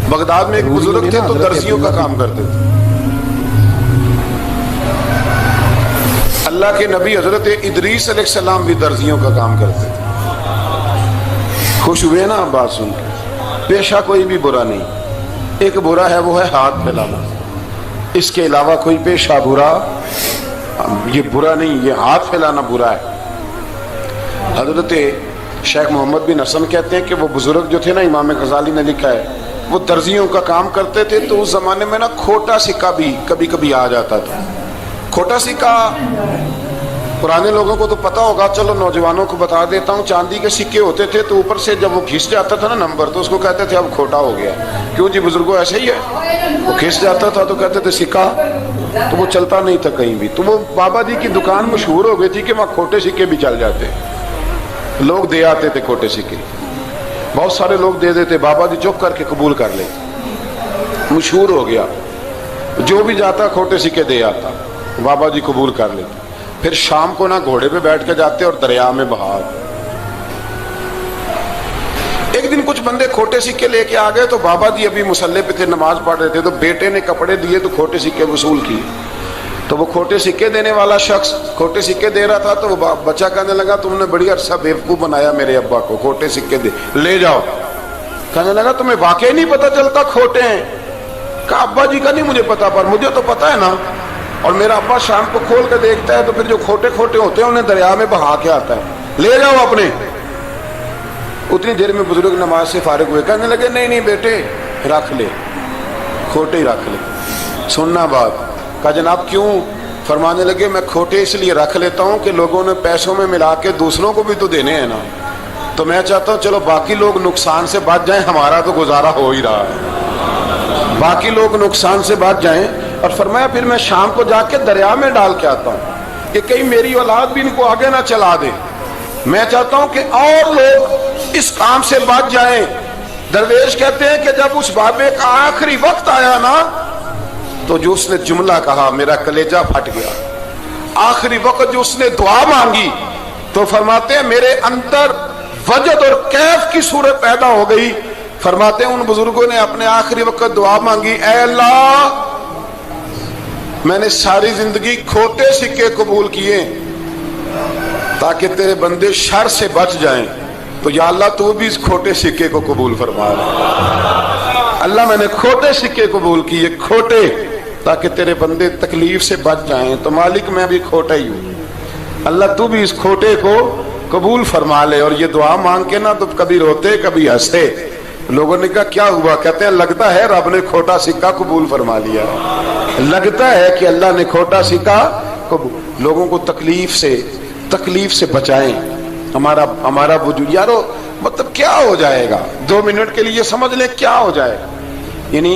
Baghdad میں ایک بزرگ تھے تو درزیوں کا کام کرتے تھے. اللہ کے نبی حضرت ادریس علیہ السلام بھی درزیوں کا کام کرتے تھے. خوش ہوئے نا بات سن کے؟ پیشہ کوئی بھی برا نہیں. ایک برا ہے وہ ہے ہاتھ پھیلانا. اس کے علاوہ کوئی پیشہ برا یہ برا نہیں، یہ ہاتھ پھیلانا برا ہے. حضرت شیخ محمد بن حسن کہتے ہیں کہ وہ بزرگ جو تھے نا، امام غزالی نے لکھا ہے، وہ درزیوں کا کام کرتے تھے. تو اس زمانے میں نا کھوٹا سکہ بھی کبھی کبھی آ جاتا تھا. کھوٹا سکہ پرانے لوگوں کو تو پتہ ہوگا، چلو نوجوانوں کو بتا دیتا ہوں. چاندی کے سکے ہوتے تھے تو اوپر سے جب وہ کھنس جاتا تھا نا نمبر، تو اس کو کہتے تھے اب کھوٹا ہو گیا. کیوں جی بزرگوں ایسے ہی ہے، وہ کھنس جاتا تھا تو کہتے تھے سکہ، تو وہ چلتا نہیں تھا کہیں بھی. تو وہ بابا جی کی دکان مشہور ہو گئی تھی کہ وہاں کھوٹے سکے بھی چل جاتے، لوگ دے آتے تھے کھوٹے سکے. بہت سارے لوگ دے دیتے، بابا جی چپ کر کے قبول کر لیتے. مشہور ہو گیا، جو بھی جاتا کھوٹے سکے دے آتا، بابا جی قبول کر لیتے. پھر شام کو نہ گھوڑے پہ بیٹھ کے جاتے اور دریا میں بہا. ایک دن کچھ بندے کھوٹے سکے لے کے آ گئے تو بابا جی ابھی مصلے پہ تھے، نماز پڑھ رہے تھے. تو بیٹے نے کپڑے دیے تو کھوٹے سکے وصول کیے. تو وہ کھوٹے سکے دینے والا شخص کھوٹے سکے دے رہا تھا تو وہ بچہ کہنے لگا تم نے بڑی عرصہ بیوقوف بنایا میرے ابا کو، کھوٹے سکے دے لے جاؤ. کہنے لگا تمہیں واقعی نہیں پتا چلتا کھوٹے ہیں؟ کہا ابا جی کا نہیں مجھے پتا، پر مجھے تو پتا ہے نا. اور میرا ابا شام کو کھول کے دیکھتا ہے تو پھر جو کھوٹے کھوٹے ہوتے ہیں انہیں دریا میں بہا کے آتا ہے. لے جاؤ اپنے. اتنی دیر میں بزرگ نماز سے فارغ ہوئے، کہنے لگے نہیں نہیں بیٹے رکھ لے، کھوٹے ہی رکھ لے. سننا بات. کہا جناب کیوں؟ فرمانے لگے میں کھوٹے اس لیے رکھ لیتا ہوں کہ لوگوں نے پیسوں میں ملا کے دوسروں کو بھی تو دینے ہیں نا. تو میں چاہتا ہوں چلو باقی لوگ نقصان سے بچ جائیں، ہمارا تو گزارا ہو ہی رہا ہے، باقی لوگ نقصان سے بچ جائیں. اور فرمایا پھر میں شام کو جا کے دریا میں ڈال کے آتا ہوں کہ کہیں میری اولاد بھی ان کو آگے نہ چلا دے. میں چاہتا ہوں کہ اور لوگ اس کام سے بچ جائیں. درویش کہتے ہیں کہ جب اس بابے کا آخری وقت آیا نا تو جو اس نے جملہ کہا میرا کلیجہ پھٹ گیا. آخری وقت جو اس نے دعا مانگی تو فرماتے ہیں میرے اندر وجد اور کیف کی صورت پیدا ہو گئی. فرماتے ہیں ان بزرگوں نے اپنے آخری وقت دعا مانگی، اے اللہ میں نے ساری زندگی کھوٹے سکے قبول کیے تاکہ تیرے بندے شر سے بچ جائیں، تو یا اللہ تو بھی اس کھوٹے سکے کو قبول فرما. اللہ میں نے کھوٹے سکے قبول کیے، کھوٹے، تاکہ تیرے بندے تکلیف سے بچ جائیں. تو مالک میں بھی کھوٹا ہی ہوں، اللہ تو بھی اس کھوٹے کو قبول فرما لے. اور یہ دعا مانگ کے نا تو کبھی روتے کبھی ہنستے. لوگوں نے کہا کیا ہوا؟ کہتے ہیں لگتا ہے رب نے کھوٹا سکہ قبول فرما لیا، لگتا ہے کہ اللہ نے کھوٹا سکہ قبول. لوگوں کو تکلیف سے بچائیں. ہمارا وجود یارو مطلب کیا ہو جائے گا 2 منٹ کے لیے سمجھ لیں کیا ہو جائے گا. یعنی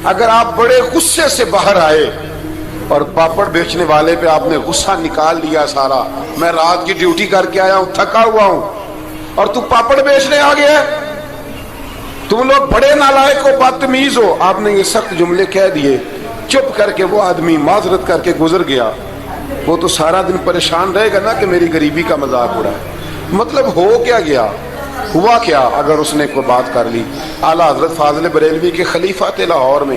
اگر آپ بڑے غصے سے باہر آئے اور پاپڑ بیچنے والے پہ آپ نے غصہ نکال لیا سارا، میں رات کی ڈیوٹی کر کے آیا ہوں تھکا ہوا ہوں اور تو پاپڑ بیچنے آ گیا، تم لوگ بڑے نالائق ہو بدتمیز ہو، آپ نے یہ سخت جملے کہہ دیے، چپ کر کے وہ آدمی معذرت کر کے گزر گیا. وہ تو سارا دن پریشان رہے گا نا کہ میری غریبی کا مذاق اڑا ہے. مطلب ہو کیا گیا، ہوا کیا اگر اس نے کوئی بات کر لی. اعلیٰ حضرت فاضل بریلوی کے خلیفہ تھے لاہور میں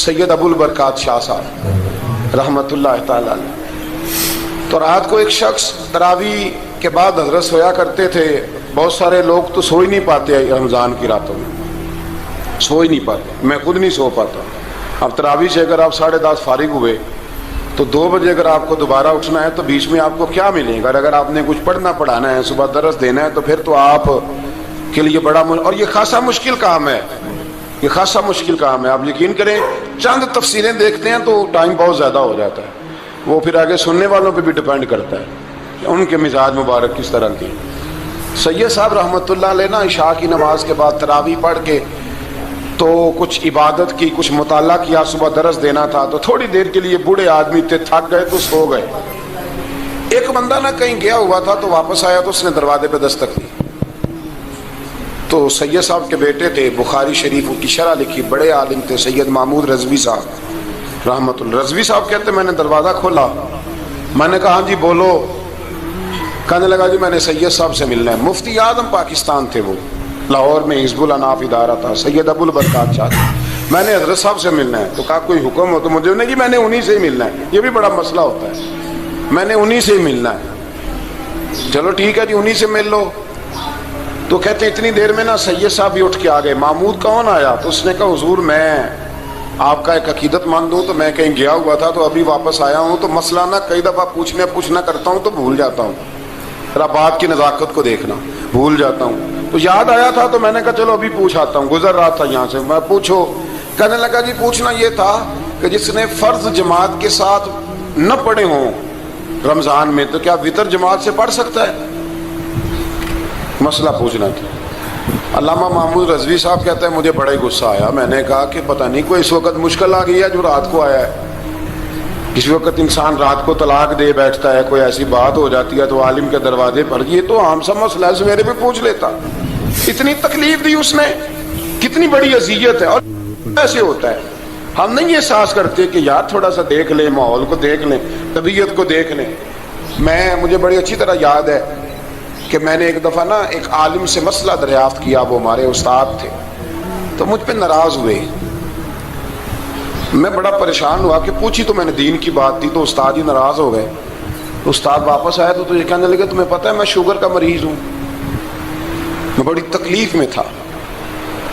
سید ابو البرکات شاہ صاحب رحمت اللہ تعالی علیہ. تو رات کو ایک شخص تراویح کے بعد حضرت سویا کرتے تھے. بہت سارے لوگ تو سو ہی نہیں پاتے رمضان کی راتوں میں، سو ہی نہیں پاتے، میں خود نہیں سو پاتا. اب تراویح سے اگر آپ 10:30 فارغ ہوئے تو 2 بجے اگر آپ کو دوبارہ اٹھنا ہے تو بیچ میں آپ کو کیا ملے گا؟ اگر آپ نے کچھ پڑھنا پڑھانا ہے، صبح درس دینا ہے، تو پھر تو آپ کے لیے بڑا اور یہ خاصا مشکل کام ہے، یہ خاصا مشکل کام ہے. آپ یقین کریں چند تفسیریں دیکھتے ہیں تو ٹائم بہت زیادہ ہو جاتا ہے. وہ پھر آگے سننے والوں پہ بھی ڈیپینڈ کرتا ہے کہ ان کے مزاج مبارک کس طرح کے. سید صاحب رحمۃ اللہ علیہ نا عشاء کی نماز کے بعد تراویح پڑھ کے تو کچھ عبادت کی، کچھ مطالعہ کیا، صبح درس دینا تھا تو تھوڑی دیر کے لیے بوڑھے آدمی تھے، تھک گئے تو سو گئے. ایک بندہ نا کہیں گیا ہوا تھا تو واپس آیا تو اس نے دروازے پہ دستک دی. تو سید صاحب کے بیٹے تھے، بخاری شریف کی شرح لکھی، بڑے عالم تھے سید محمود رضوی صاحب رحمت اللہ. رضوی صاحب کہتے میں نے دروازہ کھولا، میں نے کہا ہاں جی بولو. کہنے لگا جی میں نے سید صاحب سے ملنا ہے. مفتی اعظم پاکستان تھے وہ. لاہور میں حزب الاناف ادارہ تھا, سید ابو البرکات شاہ, میں نے حضرت صاحب سے ملنا ہے. تو کہا کوئی حکم ہو تو مجھے نہیں, جی میں نے انہی سے ہی ملنا ہے. یہ بھی بڑا مسئلہ ہوتا ہے, میں نے انہی سے ہی ملنا ہے. چلو ٹھیک ہے جی, انہی سے مل لو. تو کہتے اتنی دیر میں نا سید صاحب بھی اٹھ کے آ گئے. محمود کون آیا؟ تو اس نے کہا حضور میں آپ کا ایک عقیدت مند ہوں, تو میں کہیں گیا ہوا تھا تو ابھی واپس آیا ہوں, تو مسئلہ نا کئی دفعہ پوچھنا کرتا ہوں تو بھول جاتا ہوں, ذرا بات کی نزاکت کو دیکھنا, بھول جاتا ہوں. تو یاد آیا تھا تو میں نے کہا چلو ابھی پوچھ آتا ہوں, گزر رہا تھا یہاں سے. میں پوچھو. کہنے لگا جی پوچھنا یہ تھا کہ جس نے فرض جماعت کے ساتھ نہ پڑھے ہوں رمضان میں, تو کیا وتر جماعت سے پڑھ سکتا ہے؟ مسئلہ پوچھنا تھا. علامہ محمود رضوی صاحب کہتا ہے مجھے بڑا ہی غصہ آیا. میں نے کہا کہ پتہ نہیں کوئی اس وقت مشکل آ گئی ہے جو رات کو آیا ہے. کسی وقت انسان رات کو طلاق دے بیٹھتا ہے, کوئی ایسی بات ہو جاتی ہے تو عالم کے دروازے پر, یہ تو عام سا مسئلہ ہے, سویرے پہ پوچھ لیتا. اتنی تکلیف دی اس نے, کتنی بڑی اذیت ہے. اور ایسے ہوتا ہے, ہم نہیں احساس کرتے کہ یار تھوڑا سا دیکھ لیں, ماحول کو دیکھ لیں, طبیعت کو دیکھ لیں. مجھے بڑی اچھی طرح یاد ہے کہ میں نے ایک دفعہ نا ایک عالم سے مسئلہ دریافت کیا, وہ ہمارے استاد تھے, تو مجھ پہ ناراض ہوئے. میں بڑا پریشان ہوا کہ پوچھی تو میں نے دین کی بات تھی, تو استاد ہی ناراض ہو گئے. استاد واپس آیا تو یہ کہنے لگے تمہیں پتہ ہے میں شوگر کا مریض ہوں. میں بڑی تکلیف میں تھا,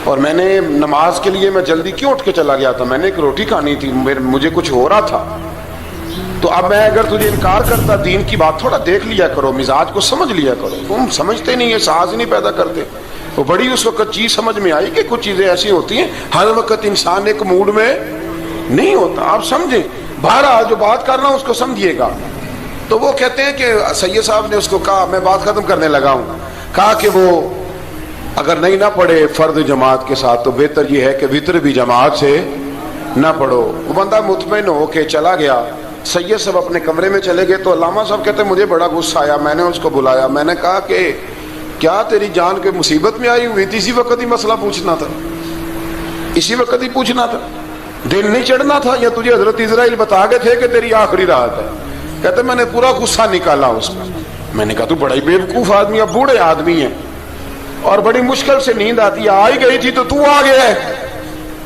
اور میں نے نماز کے لیے میں جلدی کیوں اٹھ کے چلا گیا تھا, میں نے ایک روٹی کھانی تھی, مجھے کچھ ہو رہا تھا. تو اب میں اگر تجھے انکار کرتا, دین کی بات تھوڑا دیکھ لیا کرو, مزاج کو سمجھ لیا کرو, تم سمجھتے نہیں, احساس ہی نہیں پیدا کرتے. وہ بڑی اس وقت چیز سمجھ میں آئی کہ کچھ چیزیں ایسی ہوتی ہیں ہر وقت انسان ایک موڈ میں نہیں ہوتا. آپ سمجھیں, بہرحال جو بات کرنا اس کو سمجھیے گا. تو وہ کہتے ہیں کہ سید صاحب نے اس کو کہا, میں بات ختم کرنے لگا ہوں, کہا کہ وہ اگر نہیں نہ پڑھے فرد جماعت کے ساتھ تو بہتر یہ ہے کہ وتر بھی جماعت سے نہ پڑھو. وہ بندہ مطمئن ہو کے چلا گیا. سید صاحب اپنے کمرے میں چلے گئے تو علامہ صاحب کہتے ہیں مجھے بڑا غصہ آیا. میں نے اس کو بلایا, میں نے کہا کہ کیا تیری جان کے مصیبت میں آئی ہوئی تھی؟ اسی وقت ہی مسئلہ پوچھنا تھا, اسی وقت ہی پوچھنا تھا, دن نہیں چڑھنا تھا, یا تجھے حضرت اسرائیل بتا گئے تھے کہ تیری آخری رات ہے؟ کہتے میں نے پورا غصہ نکالا اس کا. میں نے کہا تو بڑا ہی بیوقوف آدمی, اب بوڑھے آدمی ہیں اور بڑی مشکل سے نیند آتی ہے, آ ہی گئی تھی تو آ گیا ہے.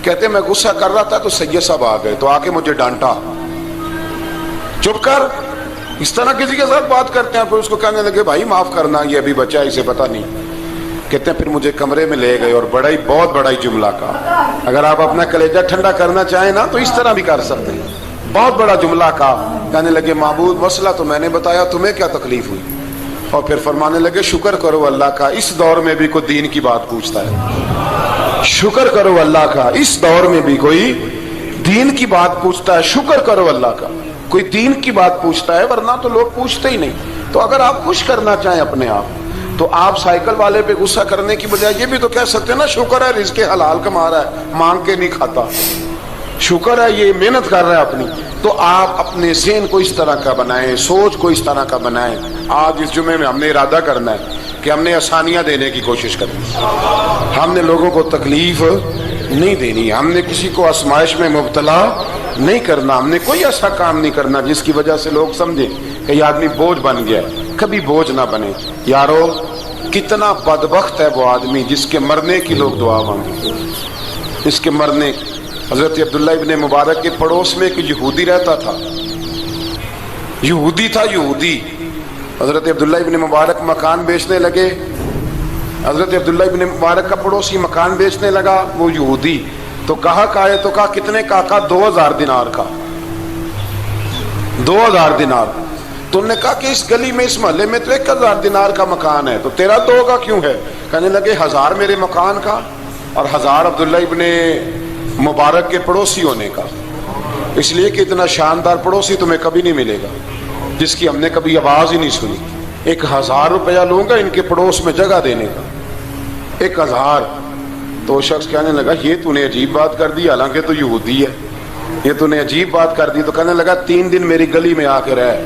کہتے میں غصہ کر رہا تھا تو سید صاحب آ گئے, تو آ کے مجھے ڈانٹا, چپ کر, اس طرح کسی کے ساتھ بات کرتے ہیں. پھر اس کو کہنے لگے بھائی معاف کرنا, یہ ابھی بچہ ہے, اسے پتہ نہیں. کہتے ہیں پھر مجھے کمرے میں لے گئے اور بہت بڑا ہی جملہ کہا. اگر آپ اپنا کلیجہ ٹھنڈا کرنا چاہیں نا تو اس طرح بھی کر سکتے ہیں. بہت بڑا جملہ کہا, کہنے لگے معبود مسئلہ تو میں نے بتایا, تمہیں کیا تکلیف ہوئی؟ اور پھر فرمانے لگے شکر کرو اللہ کا, اس دور میں بھی کوئی دین کی بات پوچھتا ہے. شکر کرو اللہ کا, اس دور میں بھی کوئی دین کی بات پوچھتا ہے. شکر کرو اللہ کا, کوئی دین کی بات پوچھتا ہے, ورنہ تو لوگ پوچھتے ہی نہیں. تو اگر آپ خوش کرنا چاہیں اپنے آپ تو آپ سائیکل والے پہ غصہ کرنے کی بجائے یہ بھی تو کہہ سکتے ہیں نا شکر ہے رزق حلال کما رہا ہے, مانگ کے نہیں کھاتا, شکر ہے یہ محنت کر رہا ہے اپنی. تو آپ اپنے ذہن کو اس طرح کا بنائیں, سوچ کو اس طرح کا بنائیں. آج اس جمعے میں ہم نے ارادہ کرنا ہے کہ ہم نے آسانیاں دینے کی کوشش کرنی, ہم نے لوگوں کو تکلیف نہیں دینی, ہم نے کسی کو آزمائش میں مبتلا نہیں کرنا, ہم نے کوئی ایسا کام نہیں کرنا جس کی وجہ سے لوگ سمجھیں کہ یہ آدمی بوجھ بن گیا. کبھی بوجھ نہ بنے. یارو کتنا بدبخت ہے وہ آدمی جس کے مرنے کی لوگ دعا مانگے, اس کے مرنے. حضرت عبداللہ ابن مبارک کے پڑوس میں ایک یہودی رہتا تھا, یہودی تھا, یہودی. حضرت عبداللہ ابن مبارک مکان بیچنے لگے, حضرت عبداللہ ابن مبارک کا پڑوسی مکان بیچنے لگا, وہ یہودی. تو کہا کہے تو کہا کتنے کا؟ 2000 دینار کا. 2000 دینار. تو انہوں نے کہا کہ اس گلی میں, اس محلے میں تو 1000 دینار کا مکان ہے, تو تیرا 2 کا کیوں ہے؟ کہنے لگے 1000 میرے مکان کا اور 1000 عبداللہ ابن مبارک کے پڑوسی ہونے کا, اس لیے کہ اتنا شاندار پڑوسی تمہیں کبھی نہیں ملے گا جس کی ہم نے کبھی آواز ہی نہیں سنی. 1000 روپیہ لوں گا ان کے پڑوس میں جگہ دینے کا, 1000. تو شخص کہنے لگا یہ تو نے عجیب بات کر دی, حالانکہ تو یہودی ہے, یہ تو نے عجیب بات کر دی. تو کہنے لگا 3 دن میری گلی میں آ کے رہ,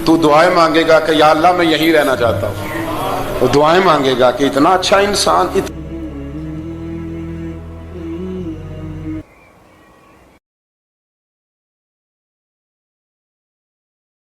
تو دعائیں مانگے گا کہ یا اللہ میں یہیں رہنا چاہتا ہوں. وہ دعائیں مانگے گا کہ اتنا اچھا انسان